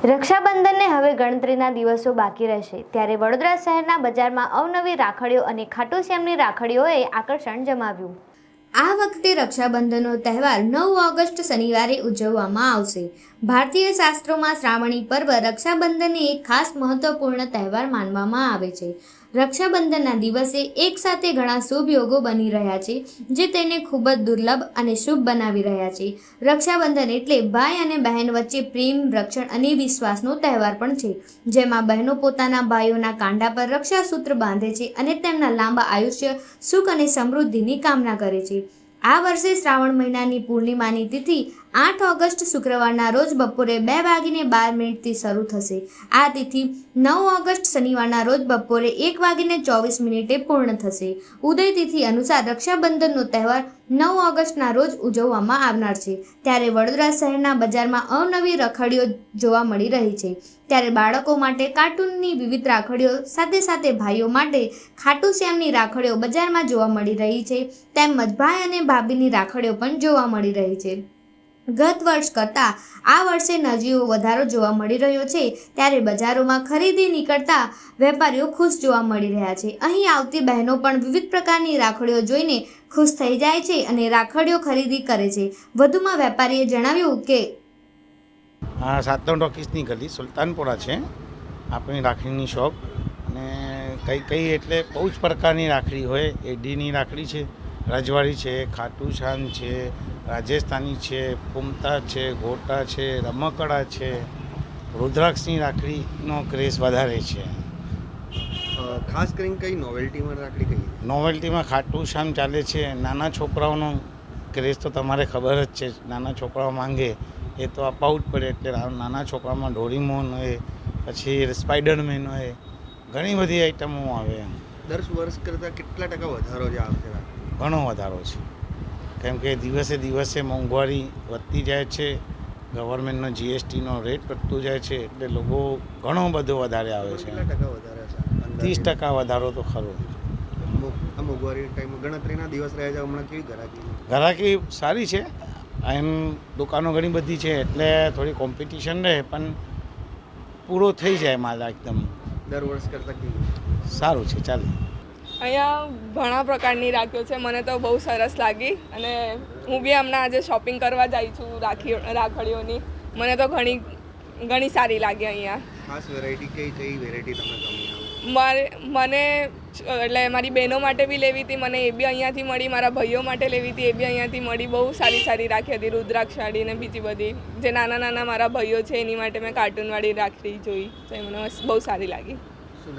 રક્ષાબંધનને હવે ગણતરીના દિવસો બાકી રહેશે, ત્યારે વડોદરા શહેરના બજારમાં અવનવી રાખડીઓ અને ખાટુ શ્યામની રાખડીઓએ આકર્ષણ જમાવ્યું. આ વખતે રક્ષાબંધનનો તહેવાર 9 ઓગસ્ટ શનિવારે ઉજવવામાં આવશે. ભારતીય શાસ્ત્રોમાં શ્રાવણી પર્વ રક્ષાબંધનને એક ખાસ મહત્વપૂર્ણ તહેવાર માનવામાં આવે છે. રક્ષાબંધનના દિવસે એકસાથે ઘણા શુભ યોગો બની રહ્યા છે, જે તેને ખૂબ જ દુર્લભ અને શુભ બનાવી રહ્યા છે. રક્ષાબંધન એટલે ભાઈ અને બહેન વચ્ચે પ્રેમ, રક્ષણ અને વિશ્વાસનો તહેવાર પણ છે, જેમાં બહેનો પોતાના ભાઈઓના કાંડા પર રક્ષાસૂત્ર બાંધે છે અને તેમના લાંબા આયુષ્ય, સુખ અને સમૃદ્ધિની કામના કરે છે. આ વર્ષે શ્રાવણ મહિનાની પૂર્ણિમાની તિથિ 8 ઓગસ્ટ શુક્રવારના રોજ બપોરે 2:12 શરૂ થશે. આ તિથિ 9 ઓગસ્ટ શનિવારના રોજ બપોરે 1:24 પૂર્ણ થશે. ઉદય તિથિ અનુસાર રક્ષાબંધનનો તહેવાર 9 ઓગસ્ટના રોજ ઉજવવામાં આવનાર છે. ત્યારે વડોદરા શહેરના બજારમાં અવનવી રાખડીઓ જોવા મળી રહી છે. ત્યારે બાળકો માટે કાર્ટૂનની વિવિધ રાખડીઓ સાથે સાથે ભાઈઓ માટે ખાટુ શ્યામની રાખડીઓ બજારમાં જોવા મળી રહી છે. તેમજ ભાઈ અને ભાભીની રાખડીઓ પણ જોવા મળી રહી છે. ગત વર્ષ કરતાં આ વર્ષે નજીવો વધારો જોવા મળી રહ્યો છે. ત્યારે બજારોમાં ખરીદી નીકળતા વેપારીઓ ખુશ જોવા મળી રહ્યા છે. અહીં આવતી બહેનો પણ વિવિધ પ્રકારની રાખડીઓ જોઈને ખુશ થઈ જાય છે અને રાખડીઓ ખરીદી કરે છે. વધુમાં વેપારીએ જણાવ્યું કે 7 ટોકીસની ગલી સુલતાનપુરા છે આપણી રાખડીની શોપ. અને કઈ એટલે બહુ જ પ્રકારની રાખડી હોય. એડીની રાખડી છે, રજવાડી છે, ખાટુ શ્યામ છે, રાજસ્થાની છે, પુમતા છે, ગોટા છે, રમકડા છે. રુદ્રાક્ષની રાખડીનો ક્રેઝ વધારે છે. ખાસ કરીને કઈ નોવેલ્ટીમાં રાખડી કઈ? નોવેલ્ટીમાં ખાટુ શ્યામ ચાલે છે. નાના છોકરાઓનો ક્રેઝ તો તમારે ખબર જ છે. નાના છોકરાઓ માંગે એ તો અપાવું જ પડે. એટલે નાના છોકરામાં ડોરીમોન હોય, પછી સ્પાઈડરમેન હોય, ઘણી બધી આઈટમો આવે. 10 વર્ષ કરતાં કેટલા ટકા વધારો છે આ વખતે? ઘણો વધારો છે, કેમ કે દિવસે દિવસે મોંઘવારી વધતી જાય છે. ગવર્મેન્ટનો જીએસટીનો રેટ વધતું જાય છે, એટલે લોકો ઘણો બધો વધારે આવે છે. કેટલા ટકા વધારે છે? 30% વધારો તો ખરો. આ મોંઘવારી ટાઈમમાં ગણતરીના દિવસ રહ્યા છે, હમણાં કેવી ગ્રાહકી સારી છે. એમ દુકાનો ઘણી બધી છે, એટલે થોડી કોમ્પિટિશન રહે, પણ પૂરો થઈ જાય માલ એકદમ. 10 વર્ષ કરતાં કેવી? સારું છે, ચાલે. અહીંયા ઘણા પ્રકારની રાખીઓ છે, મને તો બહુ સરસ લાગી. અને હું બી હમણાં આજે શોપિંગ કરવા જાય છું રાખડીઓની. મને તો ઘણી સારી લાગી. અહીંયા ખાસ વેરાયટી કઈ વેરાયટી તમને ગમી? મને એટલે મારી બહેનો માટે બી લેવી હતી, મને એ બી અહીંયાથી મળી. મારા ભાઈઓ માટે લેવી હતી, એ બી અહીંયાથી મળી. બહુ સારી રાખી હતી, રુદ્રાક્ષવાળી ને બીજી બધી. જે નાના મારા ભાઈઓ છે એની માટે મેં કાર્ટૂનવાળી રાખડી જોઈ, તો એ મને બહુ સારી લાગી.